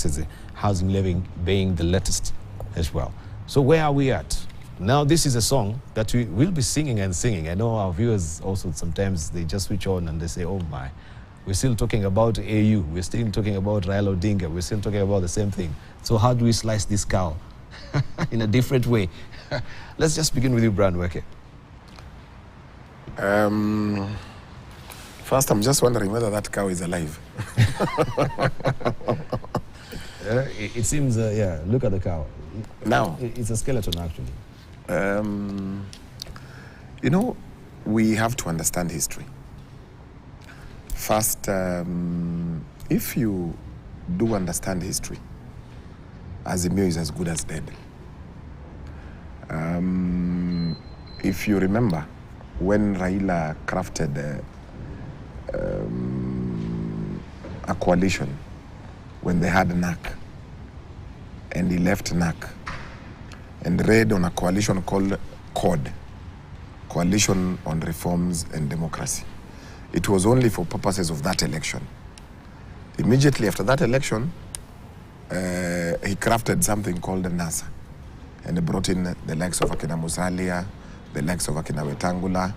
taxes, housing living being the latest as well. So where are we at? Now this is a song that we will be singing and singing. I know our viewers also sometimes they just switch on and they say, oh my, we're still talking about AU, we're still talking about Raila Odinga, we're still talking about the same thing. So how do we slice this cow in a different way? Let's just begin with you, Brian Weke. First, I'm just wondering whether that cow is alive. It seems, yeah, look at the cow. Now, it's a skeleton, actually. You know, we have to understand history. First, if you do understand history, Azimio is as good as dead. If you remember, when Raila crafted a coalition, when they had NAC, and he left NAC, and read on a coalition called CORD, Coalition on Reforms and Democracy. It was only for purposes of that election. Immediately after that election, he crafted something called the NASA, and he brought in the likes of Akina Musalia, the likes of Akina Wetangula,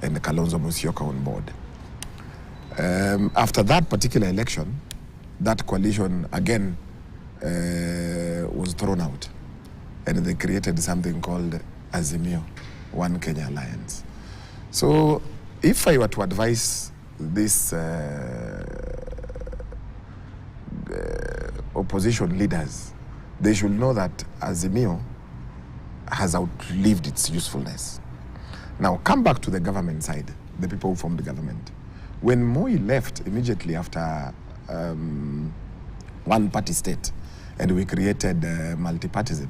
and Kalonzo Musyoka on board. After that particular election, that coalition again was thrown out, and they created something called Azimio, One Kenya Alliance. So if I were to advise these opposition leaders, they should know that Azimio has outlived its usefulness. Now come back to the government side, the people who formed the government. When Moi left immediately after one-party state, and we created multipartism,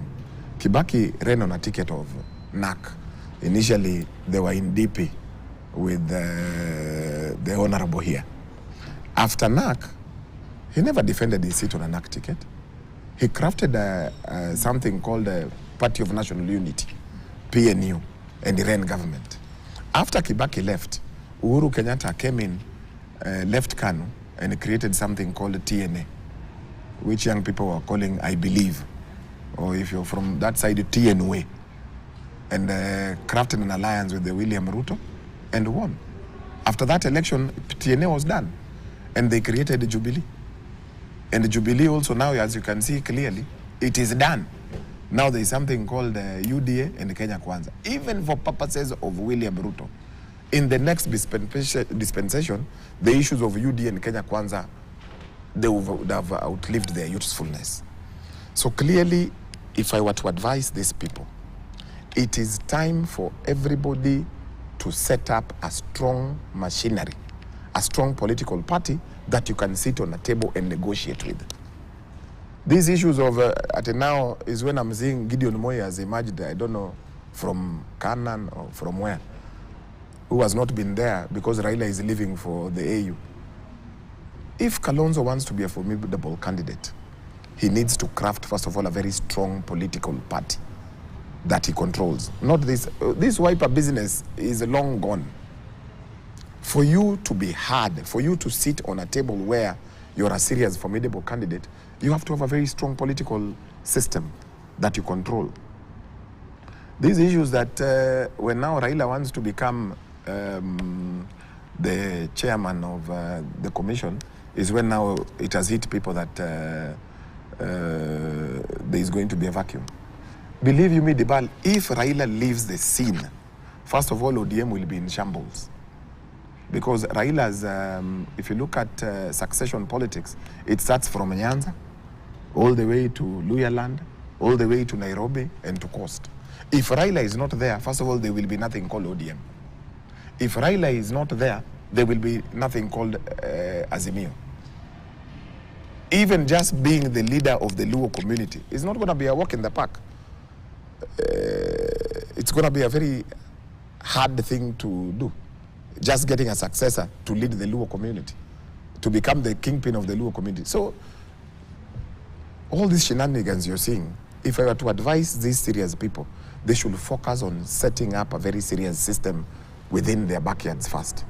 Kibaki ran on a ticket of NAC. Initially, they were in DP with the Honorable here. After NAC, he never defended his seat on a NAC ticket. He crafted something called the Party of National Unity, PNU, and he ran government. After Kibaki left, Uhuru Kenyatta came in, left KANU, and created something called TNA, which young people were calling I Believe, or if you're from that side, TNWA, and crafted an alliance with the William Ruto and won. After that election, TNA was done, and they created the Jubilee. And the Jubilee also now, as you can see clearly, it is done. Now there is something called UDA and Kenya Kwanza. Even for purposes of William Ruto, in the next dispensation, the issues of UDA and Kenya Kwanza, they would have outlived their usefulness. So clearly, if I were to advise these people, it is time for everybody to set up a strong machinery, a strong political party that you can sit on a table and negotiate with. These issues of, at now, is when I'm seeing Gideon Moi has emerged, I don't know, from Canaan or from where, who has not been there because Raila is leaving for the AU. If Kalonzo wants to be a formidable candidate, he needs to craft, first of all, a very strong political party that he controls. Not this, this wiper business is long gone. For you to be hard, for you to sit on a table where you're a serious, formidable candidate, you have to have a very strong political system that you control. These issues that when now Raila wants to become the chairman of the commission is when now it has hit people that there is going to be a vacuum. Believe you me, Dibal, if Raila leaves the scene, first of all, ODM will be in shambles. Because Raila's, if you look at succession politics, it starts from Nyanza, all the way to Luhyaland, all the way to Nairobi and to Coast. If Raila is not there, first of all, there will be nothing called ODM. If Raila is not there, there will be nothing called Azimio. Even just being the leader of the Luo community is not going to be a walk in the park. It's going to be a very hard thing to do. Just getting a successor to lead the Luo community, to become the kingpin of the Luo community. So, all these shenanigans you're seeing, if I were to advise these serious people, they should focus on setting up a very serious system within their backyards first,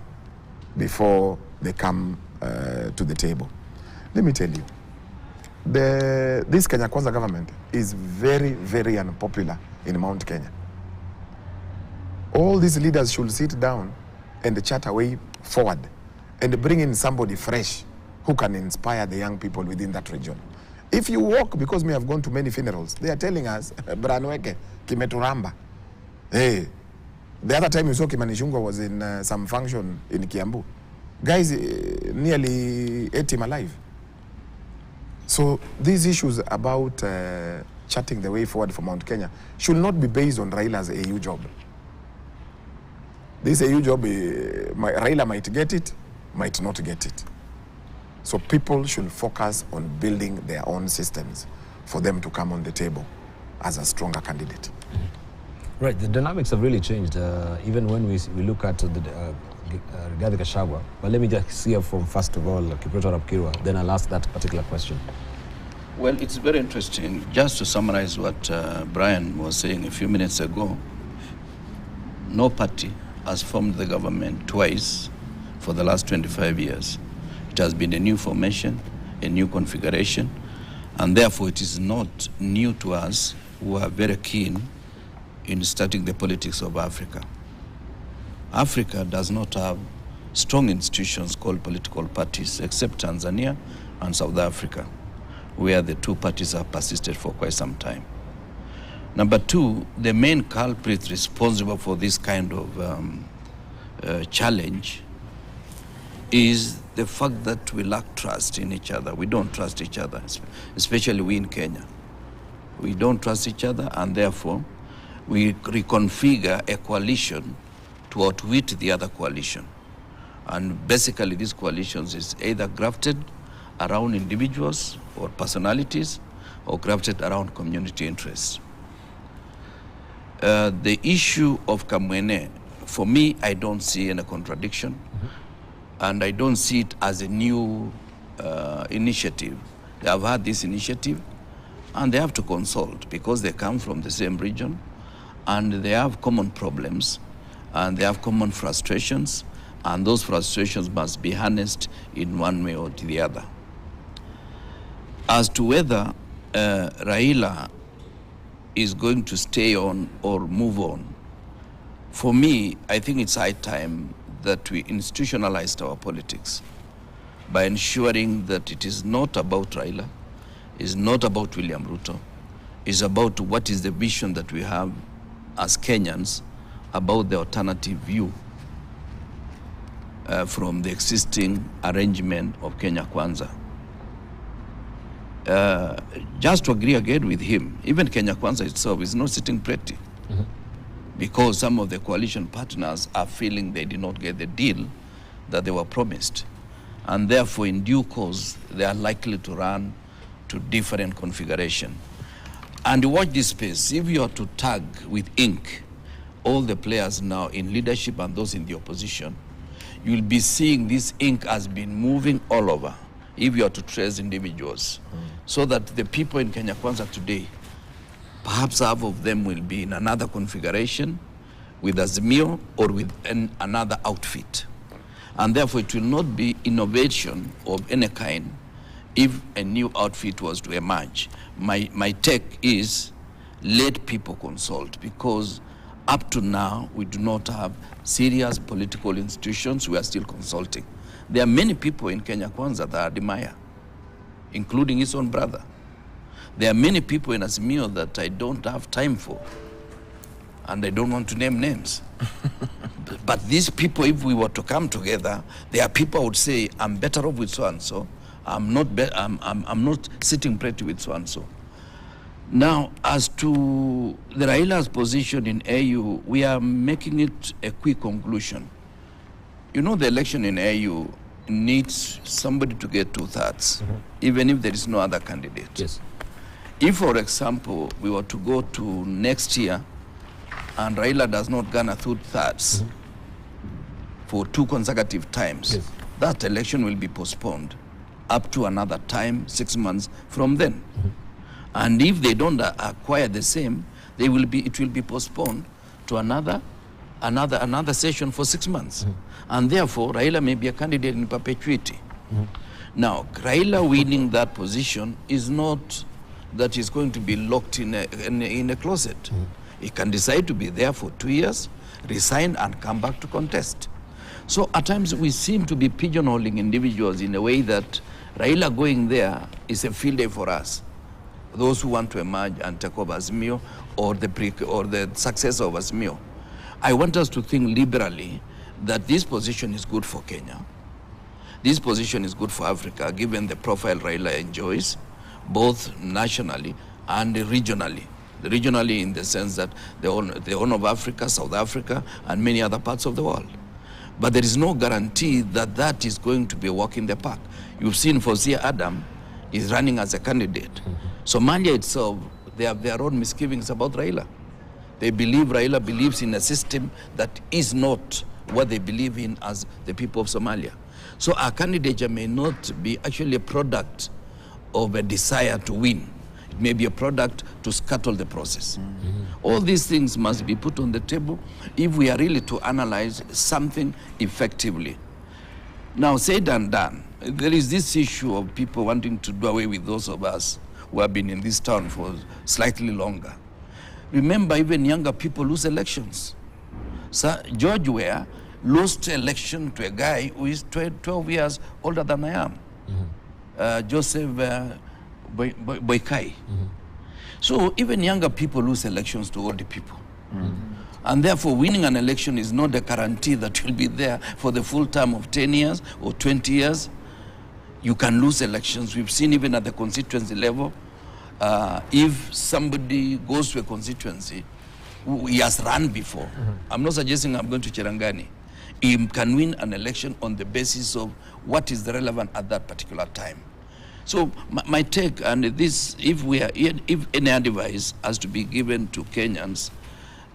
before they come to the table. Let me tell you, this Kenya Kwanza government is very, very unpopular in Mount Kenya. All these leaders should sit down and chart a way forward and bring in somebody fresh who can inspire the young people within that region. If you walk, because we have gone to many funerals, they are telling us, Branweke, Kimeturamba. Hey, the other time you saw Kimani Ichung'wah was in some function in Kiambu. Guys nearly ate him alive. So these issues about charting the way forward for Mount Kenya should not be based on Raila's AU job. This AU job, Raila might get it, might not get it. So people should focus on building their own systems for them to come on the table as a stronger candidate. Right, the dynamics have really changed, even when we look at the Rigathi Gachagua. But let me just hear from, first of all, Kipruto Arap Kirwa, then I'll ask that particular question. Well, it's very interesting. Just to summarize what Brian was saying a few minutes ago, no party has formed the government twice for the last 25 years. It has been a new formation, a new configuration, and therefore it is not new to us who are very keen in studying the politics of Africa. Africa does not have strong institutions called political parties, except Tanzania and South Africa, where the two parties have persisted for quite some time. Number two, the main culprit responsible for this kind of challenge is the fact that we lack trust in each other. We don't trust each other, especially we in Kenya. We don't trust each other, and therefore we reconfigure a coalition to outwit the other coalition. And basically these coalitions is either grafted around individuals or personalities or grafted around community interests. The issue of Kamwene, for me, I don't see any contradiction, and I don't see it as a new initiative. They have had this initiative, and they have to consult because they come from the same region, and they have common problems, and they have common frustrations, and those frustrations must be harnessed in one way or the other. As to whether Raila is going to stay on or move on, for me, I think it's high time that we institutionalized our politics by ensuring that it is not about Raila, it's not about William Ruto, it's about what is the vision that we have as Kenyans about the alternative view from the existing arrangement of Kenya Kwanza. Just to agree again with him, even Kenya Kwanza itself is not sitting pretty, because some of the coalition partners are feeling they did not get the deal that they were promised, and therefore in due course they are likely to run to different configuration. And watch this space. If you are to tag with ink all the players now in leadership and those in the opposition, you'll be seeing this ink has been moving all over, if you are to trace individuals, so that the people in Kenya Kwanza today, perhaps half of them will be in another configuration with Azimio or with another outfit. And therefore it will not be innovation of any kind if a new outfit was to emerge. My take is let people consult, because up to now we do not have serious political institutions. We are still consulting. There are many people in Kenya Kwanza that I admire, including his own brother. There are many people in Azimio that I don't have time for, and I don't want to name names. But these people, if we were to come together, there are people who would say, I'm better off with so-and-so. I'm not sitting pretty with so-and-so. Now, as to the Raila's position in AU, we are making it a quick conclusion. You know, the election in AU needs somebody to get 2/3, even if there is no other candidate. Yes. If, for example, we were to go to next year and Raila does not garner 2/3 for 2 consecutive times, yes, that election will be postponed up to another time, 6 months from then. And if they don't acquire the same, it will be postponed to another session for 6 months. And therefore, Raila may be a candidate in perpetuity. Now, Raila winning that position is not that he's going to be locked in a closet. He can decide to be there for 2 years, resign, and come back to contest. So at times we seem to be pigeonholing individuals in a way that Raila going there is a field day for us, those who want to emerge and take over Azimio or the successor of Azimio. I want us to think liberally that this position is good for Kenya. This position is good for Africa, given the profile Raila enjoys, both nationally and regionally. Regionally in the sense that the Horn of Africa, South Africa, and many other parts of the world. But there is no guarantee that that is going to be a walk in the park. You've seen Fausia Adam is running as a candidate. Somalia itself, they have their own misgivings about Raila. They believe Raila believes in a system that is not what they believe in as the people of Somalia. So our candidature may not be actually a product of a desire to win. It may be a product to scuttle the process. All these things must be put on the table if we are really to analyze something effectively. Now, said and done, there is this issue of people wanting to do away with those of us who have been in this town for slightly longer. Remember, even younger people lose elections. So George Weah lost election to a guy who is 12 years older than I am, Joseph Boykai. So even younger people lose elections to older people. And therefore, winning an election is not a guarantee that you'll be there for the full term of 10 years or 20 years. You can lose elections. We've seen even at the constituency level, if somebody goes to a constituency, he has run before. I'm not suggesting I'm going to Cherangani. He can win an election on the basis of what is relevant at that particular time. So my take, and this, if any advice has to be given to Kenyans,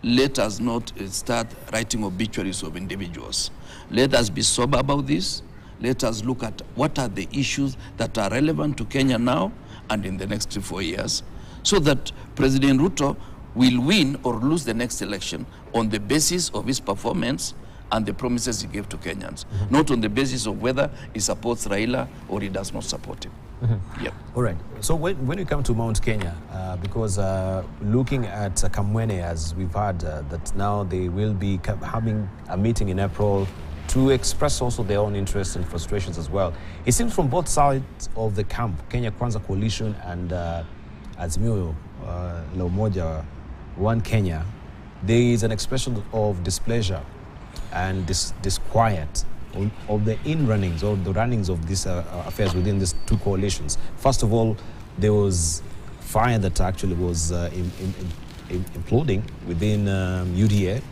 let us not start writing obituaries of individuals. Let us be sober about this. Let us look at what are the issues that are relevant to Kenya now and in the next 3-4 years, so that President Ruto will win or lose the next election on the basis of his performance and the promises he gave to Kenyans, not on the basis of whether he supports Raila or he does not support him. Yep. All right. So when you come to Mount Kenya, because looking at Kamwene, as we've heard, that now they will be having a meeting in April to express also their own interests and frustrations as well. It seems from both sides of the camp, Kenya Kwanza Coalition and Azimio La Umoja, One Kenya, there is an expression of displeasure and disquiet of the in-runnings or the runnings of these affairs within these two coalitions. First of all, there was fire that actually was imploding within UDA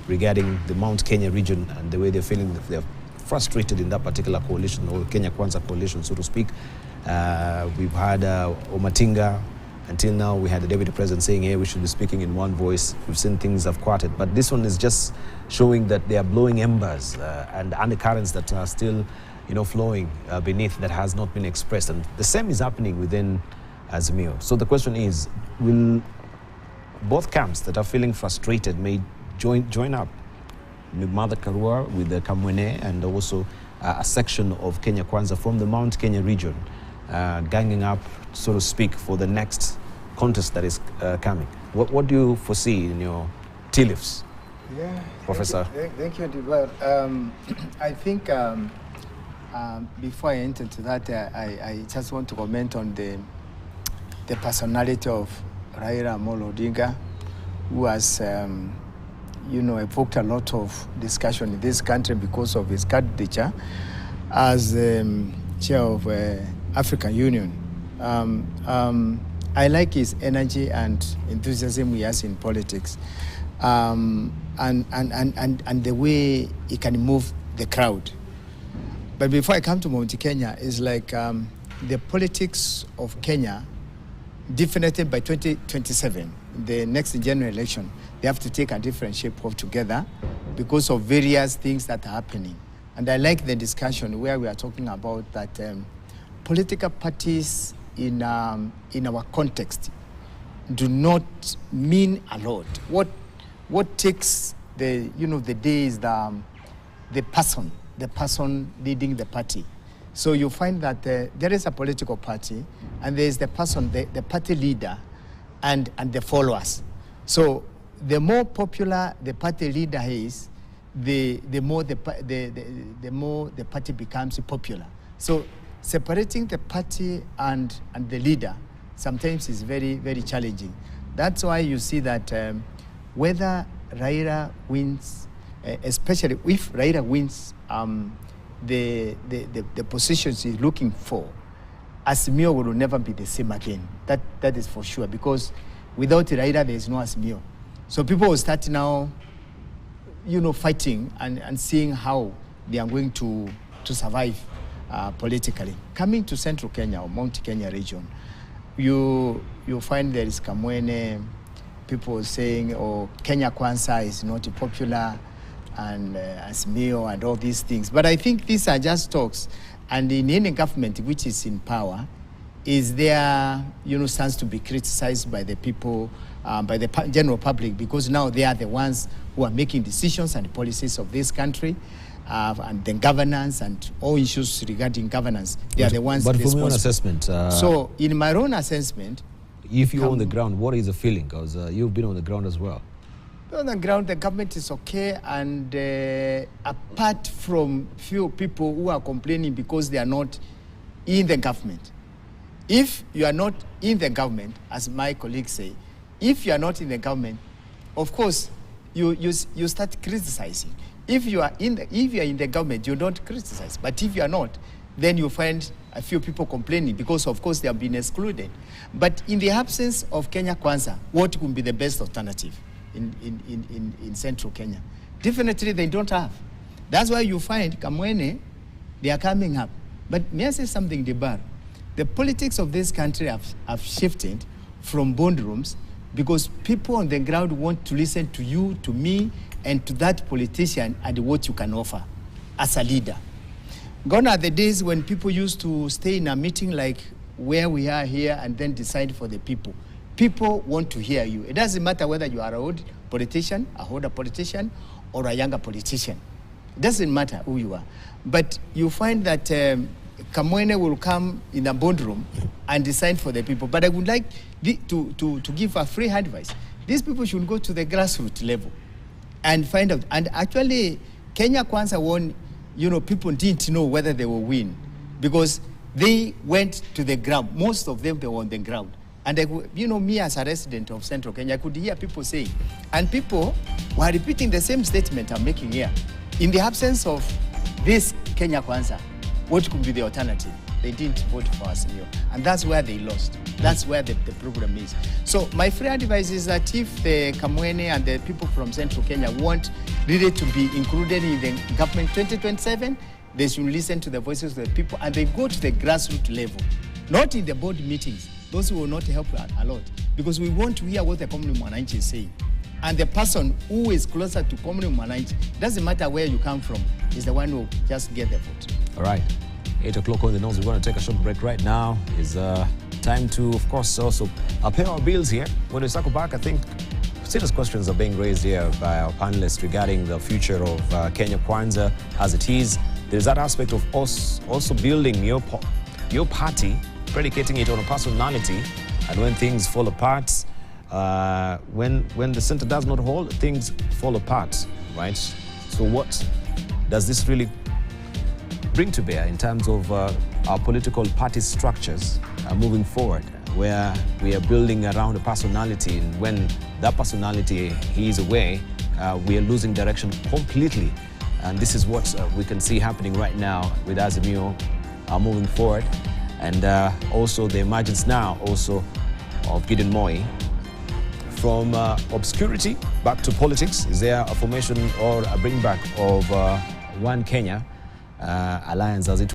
regarding the Mount Kenya region and the way they're feeling that they're frustrated in that particular coalition, or Kenya Kwanza coalition, so to speak. We've had Omatinga. Until now, we had the deputy president saying, hey, we should be speaking in one voice. We've seen things have quieted. But this one is just showing that they are blowing embers and undercurrents that are still, flowing beneath that has not been expressed. And the same is happening within Azimio. So the question is, will both camps that are feeling frustrated may join up with Mother Karua, with the Kamwene, and also a section of Kenya Kwanza from the Mount Kenya region, ganging up, so to speak, for the next contest that is coming? What do you foresee in your tea leaves, Professor? Thank you, Edward. I think before I enter into that, I just want to comment on the personality of Raila Amolo Odinga, who has evoked a lot of discussion in this country because of his candidature as chair of African Union. I like his energy and enthusiasm he has in politics, and the way he can move the crowd. But before I come to Mount Kenya, it's like the politics of Kenya, definitely by 2027, the next general election, they have to take a different shape altogether because of various things that are happening. And I like the discussion where we are talking about that political parties in our context do not mean a lot. What takes the day is the person leading the party. So you find that there is a political party, and there is the person, the party leader, and the followers. So the more popular the party leader is, the more the party becomes popular. So separating the party and the leader sometimes is very, very challenging. That's why you see that whether Raila wins, especially if Raila wins the positions he's looking for, Azimio will never be the same again. That is for sure, because without Raila, there is no Azimio. So people will start now, fighting and seeing how they are going to survive politically. Coming to Central Kenya or Mount Kenya region, you find there is Kamwene, people saying, oh, Kenya Kwanza is not popular, and Azimio and all these things. But I think these are just talks. And in any government which is in power, is there, stands to be criticized by the people, by the general public, because now they are the ones who are making decisions and policies of this country, and then governance and all issues regarding governance. They are the ones But responsible. from your assessment... so in my own assessment... If you're on the ground, what is the feeling? Because you've been on the ground as well. On the ground, the government is okay, and apart from few people who are complaining because they are not in the government. If you are not in the government, as my colleagues say, if you are not in the government, of course, you start criticizing. If you are in the government, you don't criticize. But if you are not, then you find a few people complaining because, of course, they have been excluded. But in the absence of Kenya Kwanza, what would be the best alternative in Central Kenya? Definitely they don't have. That's why you find Kamwene, they are coming up. But may I say something, Debar? The politics of this country have shifted from boardrooms because people on the ground want to listen to you, to me, and to that politician and what you can offer as a leader. Gone are the days when people used to stay in a meeting like where we are here and then decide for the people. People want to hear you. It doesn't matter whether you are an old politician, a older politician, or a younger politician. It doesn't matter who you are. But you find that Kamwene will come in a boardroom and decide for the people. But I would like to give a free advice. These people should go to the grassroots level and find out. And actually, Kenya Kwanza won, people didn't know whether they will win because they went to the ground. Most of them, they were on the ground. And me as a resident of Central Kenya, I could hear people saying, and people were repeating the same statement I'm making here. In the absence of this Kenya Kwanza, what could be the alternative? They didn't vote for Azimio. And that's where they lost. That's where the problem is. So my free advice is that if the Kamwene and the people from Central Kenya want really to be included in the government 2027, they should listen to the voices of the people and they go to the grassroots level, not in the board meetings. Those will not help a lot because we want to hear what the Common Mwananchi is saying. And the person who is closer to Common Mwananchi, doesn't matter where you come from, is the one who just get the vote. All right. 8 o'clock on the nose. We're going to take a short break right now. It's time to, of course, also pay our bills here. When we circle back, I think serious questions are being raised here by our panelists regarding the future of Kenya Kwanza as it is. There's that aspect of us also building your party, predicating it on a personality, and when things fall apart, when the center does not hold, things fall apart, right? So what does this really bring to bear in terms of our political party structures moving forward, where we are building around a personality, and when that personality is away, we are losing direction completely. And this is what we can see happening right now with Azimio moving forward. And also the emergence now also of Gideon Moi. From obscurity back to politics, is there a formation or a bring back of One Kenya Alliance as it